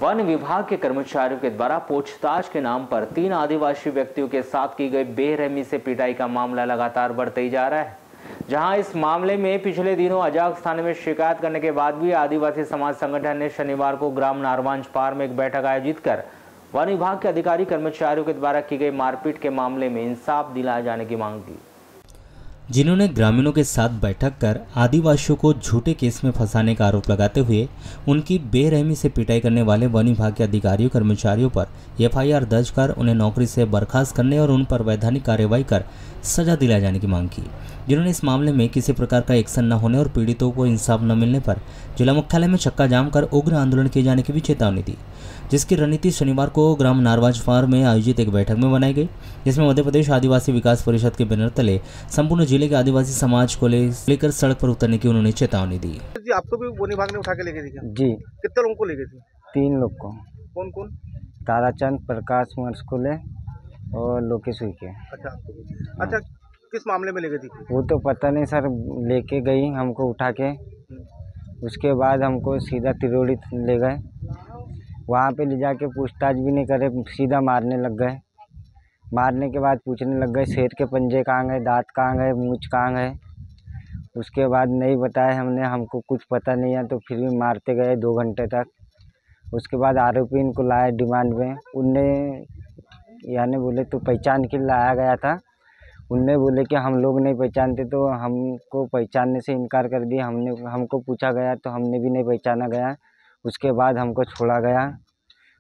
One विभाग के कर्मचारियों के द्वारा पूछताछ के नाम पर 3 आदिवासी व्यक्तियों के साथ की गई बेरहमी से पिटाई का मामला लगातार बढ़ते ही जा रहा है। जहां इस मामले में पिछले दिनों अजाक्स थाने में शिकायत करने के बाद भी आदिवासी समाज संगठन ने शनिवार को ग्राम नारवांज पार में एक बैठक आयोजित कर वन विभाग के अधिकारी कर्मचारियों के द्वारा की गई मारपीट के मामले में इंसाफ दिलाए जाने की मांग की, जिन्होंने ग्रामीणों के साथ बैठक कर आदिवासियों को झूठे केस में फंसाने का आरोप लगाते हुए उनकी बेरहमी से पिटाई करने वाले वन विभाग के अधिकारियों कर्मचारियों पर एफआईआर दर्ज कर उन्हें नौकरी से बर्खास्त करने और उन पर वैधानिक कार्रवाई कर सजा दिलाए जाने की मांग की। जिन्होंने इस मामले में किसी प्रकार का एक्शन न होने और पीड़ितों को इंसाफ न मिलने पर जिला मुख्यालय में चक्का जाम कर उग्र आंदोलन किए जाने की भी चेतावनी दी, जिसकी रणनीति शनिवार को ग्राम नारवांज पार में आयोजित एक बैठक में बनाई गई, जिसमें मध्य प्रदेश आदिवासी विकास परिषद के बैनर तले संपूर्ण जिले के आदिवासी समाज को लेकर सड़क पर उतरने की उन्होंने चेतावनी दी। जी, आपको भी वन विभाग ने उठा के लेके दी क्या? जी, कितने लोगों को लेके थे? 3 लोग को। कौन कौन? ताराचंद, प्रकाश मर्सकुले और लोकेश उइके। अच्छा, किस मामले में लेके थी? वो तो पता नहीं सर, लेके गई हमको उठा के। उसके बाद हमको सीधा तिरोड़ी ले गए। वहाँ पे ले जाके पूछताछ भी नहीं करे, सीधा मारने लग गए। मारने के बाद पूछने लग गए शेर के पंजे कहाँ गए, दांत कहाँ गए, मूंछ कहाँ गए। उसके बाद नहीं बताया हमने, हमको कुछ पता नहीं है, तो फिर भी मारते गए 2 घंटे तक। उसके बाद आरोपी इनको लाए डिमांड में। उनने यानी बोले तो पहचान के लिए लाया गया था। उनने बोले कि हम लोग नहीं पहचानते, तो हमको पहचानने से इनकार कर दिया। हमको पूछा गया तो हमने भी नहीं पहचाना गया। उसके बाद हमको छोड़ा गया।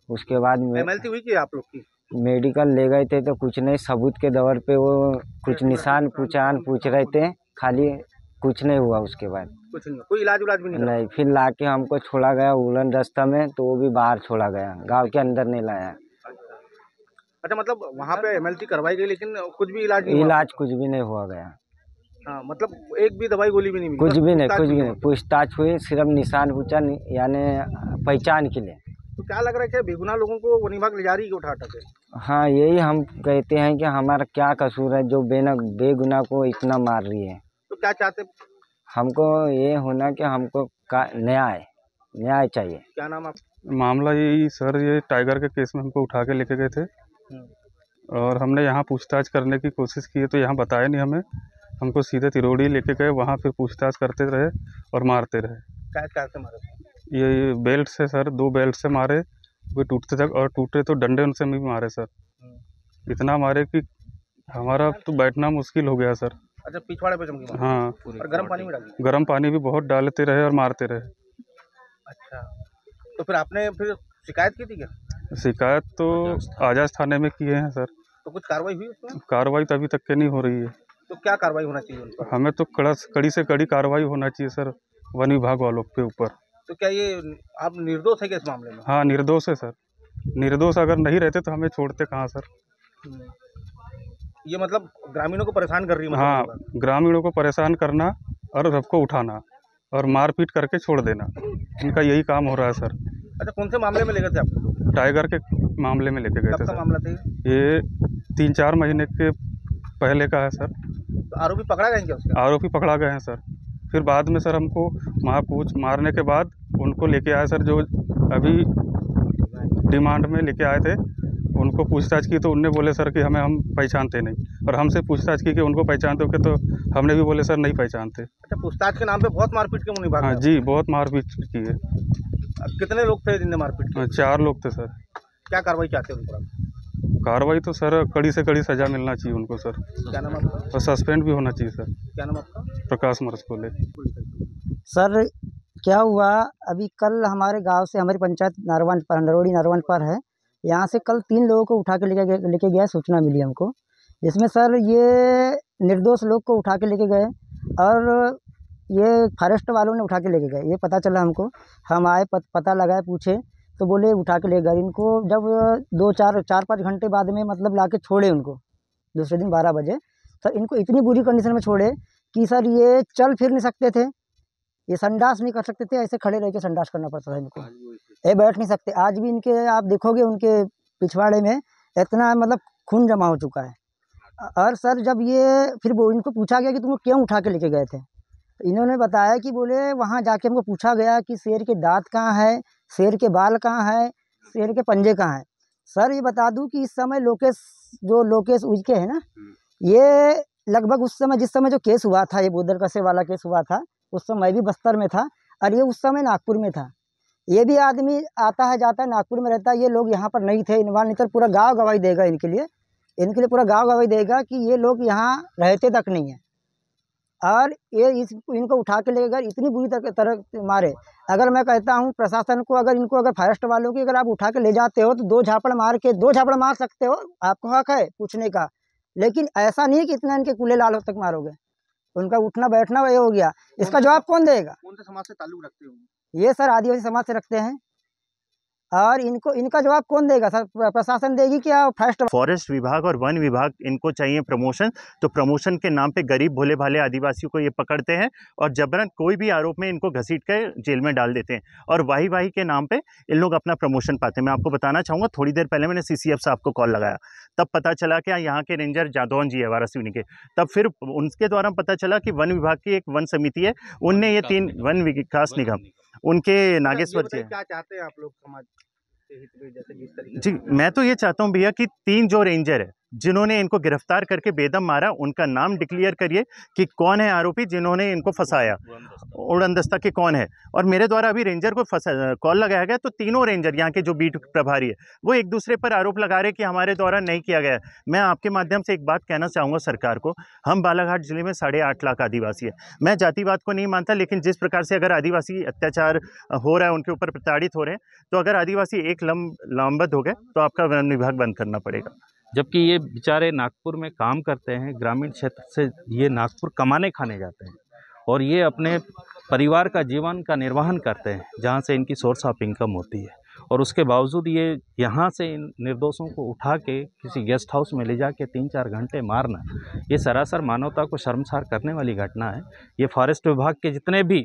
उसके बाद एमएलटी हुई कि आप लोग की? मेडिकल ले गए थे तो कुछ नहीं, सबूत के दौर पे वो कुछ निशान पूछ रहे थे, खाली कुछ नहीं हुआ। उसके बाद कुछ नहीं, कोई इलाज भी नहीं। फिर लाके हमको छोड़ा गया उलन रास्ता में, तो वो भी बाहर छोड़ा गया, गाँव के अंदर नहीं लाया। अच्छा, मतलब वहाँ पे एमएलटी करवाई गई लेकिन कुछ भी इलाज कुछ भी नहीं हुआ गया। हाँ, मतलब एक भी दवाई गोली भी नहीं मिली? कुछ भी नहीं। पूछताछ हुई, सिर्फ निशान पूछा, यानी पहचान के लिए। तो क्या लग रहा है कि बेगुनाह लोगों को वन विभाग ले जा रही है उठा के? हाँ, यही हम कहते हैं कि हमारा क्या कसूर है जो बेगुनाह को इतना मार रही है। तो क्या चाहते? हमको ये होना कि हमको न्याय चाहिए। क्या नाम आप? मामला यही सर, ये टाइगर के केस में हमको उठा के लेके गए थे और हमने यहाँ पूछताछ करने की कोशिश की तो यहाँ बताया नहीं हमें। हमको सीधे तिरोड़ी लेके गए, वहाँ फिर पूछताछ करते रहे और मारते रहे। क्या से मारे? ये बेल्ट से सर, 2 बेल्ट से मारे, वो टूटते तक, और टूटे तो डंडे उनसे भी मारे सर। इतना मारे कि हमारा तो बैठना मुश्किल हो गया सर। अच्छा, पिछवाड़े पे चमकी? हाँ, और गर्म पानी में डाली? गर्म पानी भी बहुत डालते रहे और मारते रहे। अच्छा, तो फिर आपने शिकायत की थी क्या? शिकायत तो आजाज थाने में किए हैं सर। तो कुछ कार्रवाई हुई उसमें? कार्रवाई तो अभी तक के नहीं हो रही है। तो क्या कार्रवाई होना चाहिए उन पर? हमें तो कड़ी से कड़ी कार्रवाई होना चाहिए सर वन विभाग वालों के ऊपर। तो क्या ये आप निर्दोष है क्या इस मामले में? हाँ, निर्दोष है सर। निर्दोष अगर नहीं रहते तो हमें छोड़ते कहाँ सर। ये मतलब ग्रामीणों को परेशान कर रही है? हाँ, ग्रामीणों को परेशान करना और सबको उठाना और मारपीट करके छोड़ देना, इनका यही काम हो रहा है सर। अच्छा, कौन से मामले में ले गए थे आपको? टाइगर के मामले में लेके गए थे सर। मामला थे ये 3-4 महीने के पहले का है सर। तो आरोपी पकड़ा गए क्या उसके? आरोपी पकड़ा गए हैं सर। फिर बाद में सर हमको मारने के बाद उनको लेके आए सर, जो अभी डिमांड में लेके आए थे। उनको पूछताछ की तो उनने बोले सर कि हम पहचानते नहीं, और हमसे पूछताछ की कि उनको पहचानते हो क्या, तो हमने भी बोले सर नहीं पहचानते। अच्छा, पूछताछ के नाम पे बहुत मारपीट के मुनिभाग? हाँ जी, बहुत मारपीट की है। कितने लोग थे जिनने मारपीट की? 4 लोग थे सर। क्या कार्रवाई चाहते हैं उन पर? कार्रवाई तो सर कड़ी से कड़ी सजा मिलना चाहिए उनको सर। क्या नाम आपका? और सस्पेंड भी होना चाहिए सर। क्या नाम आपका? प्रकाश मर्सकुले। सर क्या हुआ, अभी कल हमारे गांव से, हमारी पंचायत नारवांज पर, नरोड़ी नारवांज पर है, यहाँ से कल 3 लोगों को उठा के लेके गया, सूचना मिली हमको। जिसमें सर ये निर्दोष लोग को उठा के लेके गए और ये फॉरेस्ट वालों ने उठा के लेके गए, ये पता चला हमको। हम आए, पता लगाए, पूछे तो बोले उठा के ले गए। इनको जब 4-5 घंटे बाद में मतलब लाके छोड़े उनको, दूसरे दिन 12 बजे, तो इनको इतनी बुरी कंडीशन में छोड़े कि सर ये चल फिर नहीं सकते थे, ये संडास नहीं कर सकते थे, ऐसे खड़े रह के संडास करना पड़ता था इनको, ये बैठ नहीं सकते। आज भी इनके आप देखोगे उनके पिछवाड़े में इतना मतलब खून जमा हो चुका है। और सर जब ये फिर वो इनको पूछा गया कि तुम क्यों उठा के लेके गए थे, तो इन्होंने बताया कि बोले वहाँ जाके हमको पूछा गया कि शेर के दांत कहाँ है, शेर के बाल कहाँ है, शेर के पंजे कहाँ हैं। सर ये बता दूं कि इस समय लोकेश उइके है ना, ये लगभग उस समय जिस समय जो केस हुआ था, ये बोदल कसे वाला केस हुआ था, उस समय मैं भी बस्तर में था और ये उस समय नागपुर में था। ये भी आदमी आता है जाता है, नागपुर में रहता है। ये लोग यहाँ पर नहीं थे, इन्वॉल्व नहीं थे। पूरा गाँव गवाही देगा इनके लिए पूरा गाँव गवाही देगा कि ये लोग यहाँ रहते तक नहीं है। और ये इनको उठा के ले गए, इतनी बुरी तरह मारे। अगर मैं कहता हूँ प्रशासन को, अगर फॉरेस्ट वालों की अगर आप उठा के ले जाते हो तो दो झापड़ मार सकते हो, आपको हक है पूछने का। लेकिन ऐसा नहीं है कि इतना इनके कूले लाल तक मारोगे। उनका उठना बैठना ये हो गया, इसका जवाब कौन देगा? कौन से समाज से ताल्लुक रखते हो? ये सर आदिवासी समाज से रखते हैं। और इनका जवाब कौन देगा सर? प्रशासन देगी क्या? फॉरेस्ट विभाग और वन विभाग इनको चाहिए प्रमोशन, तो प्रमोशन के नाम पे गरीब भोले भाले आदिवासियों को ये पकड़ते हैं और जबरन कोई भी आरोप में इनको घसीट कर जेल में डाल देते हैं और वाही के नाम पे इन लोग अपना प्रमोशन पाते हैं। मैं आपको बताना चाहूँगा, थोड़ी देर पहले मैंने CCF साहब को कॉल लगाया, तब पता चला कि यहाँ के रेंजर जादौन जी है वारासिवनी के। तब फिर उनके द्वारा पता चला कि वन विभाग की एक वन समिति है, उनने ये 3 वन विकास निगम उनके नागेश्वर जी। क्या चाहते हैं आप लोग समाज के हित में, जैसे जिस तरीके जी? मैं तो ये चाहता हूँ भैया कि 3 जो रेंजर है जिन्होंने इनको गिरफ्तार करके बेदम मारा, उनका नाम डिक्लेयर करिए कि कौन है आरोपी जिन्होंने इनको फंसाया, उड़नदस्ता के कौन है। और मेरे द्वारा अभी रेंजर को कॉल लगाया गया तो तीनों रेंजर यहाँ के जो बीट प्रभारी है वो एक दूसरे पर आरोप लगा रहे कि हमारे द्वारा नहीं किया गया। मैं आपके माध्यम से एक बात कहना चाहूँगा सरकार को, हम बालाघाट जिले में 8.5 लाख आदिवासी है। मैं जातिवाद को नहीं मानता, लेकिन जिस प्रकार से अगर आदिवासी अत्याचार हो रहा है, उनके ऊपर प्रताड़ित हो रहे हैं, तो अगर आदिवासी एक लामबंद हो गए तो आपका वन विभाग बंद करना पड़ेगा। जबकि ये बेचारे नागपुर में काम करते हैं, ग्रामीण क्षेत्र से ये नागपुर कमाने खाने जाते हैं और ये अपने परिवार का जीवन का निर्वहन करते हैं, जहाँ से इनकी सोर्स ऑफ इनकम होती है। और उसके बावजूद ये यहाँ से इन निर्दोषों को उठा के किसी गेस्ट हाउस में ले जाके 3-4 घंटे मारना, ये सरासर मानवता को शर्मसार करने वाली घटना है। ये फॉरेस्ट विभाग के जितने भी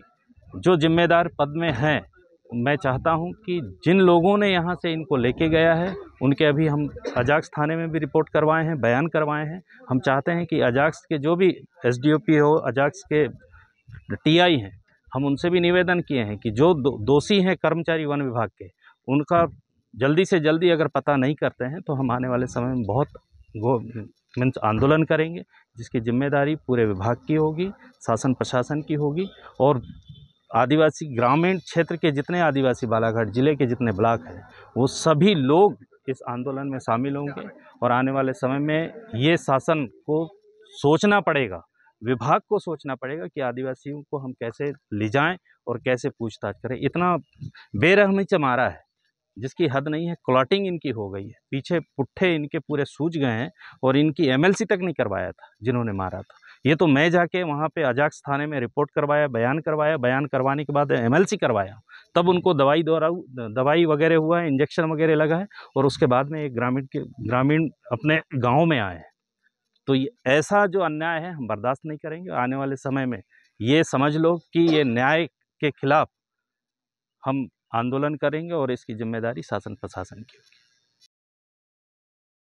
जो जिम्मेदार पद में हैं, मैं चाहता हूं कि जिन लोगों ने यहां से इनको लेके गया है उनके अभी हम अजाक्स थाने में भी रिपोर्ट करवाए हैं, बयान करवाए हैं। हम चाहते हैं कि अजाक्स के जो भी SDOP हो, अजाक्स के TI हैं, हम उनसे भी निवेदन किए हैं कि जो दोषी हैं कर्मचारी वन विभाग के, उनका जल्दी से जल्दी अगर पता नहीं करते हैं तो हम आने वाले समय में बहुत आंदोलन करेंगे, जिसकी जिम्मेदारी पूरे विभाग की होगी, शासन प्रशासन की होगी। और आदिवासी ग्रामीण क्षेत्र के जितने आदिवासी बालाघाट जिले के जितने ब्लॉक हैं, वो सभी लोग इस आंदोलन में शामिल होंगे। और आने वाले समय में ये शासन को सोचना पड़ेगा, विभाग को सोचना पड़ेगा कि आदिवासियों को हम कैसे ले जाएं और कैसे पूछताछ करें। इतना बेरहमी से मारा है जिसकी हद नहीं है। क्लॉटिंग इनकी हो गई है, पीछे पुट्ठे इनके पूरे सूज गए हैं और इनकी MLC तक नहीं करवाया था जिन्होंने मारा था। ये तो मैं जाके वहाँ पे अजाक्स थाने में रिपोर्ट करवाया, बयान करवाने के बाद MLC करवाया, तब उनको दवाई वगैरह हुआ है, इंजेक्शन वगैरह लगा है, और उसके बाद में एक ग्रामीण अपने गाँव में आए हैं। तो ये ऐसा जो अन्याय है हम बर्दाश्त नहीं करेंगे। आने वाले समय में ये समझ लो कि ये न्याय के खिलाफ हम आंदोलन करेंगे और इसकी जिम्मेदारी शासन प्रशासन की होगी।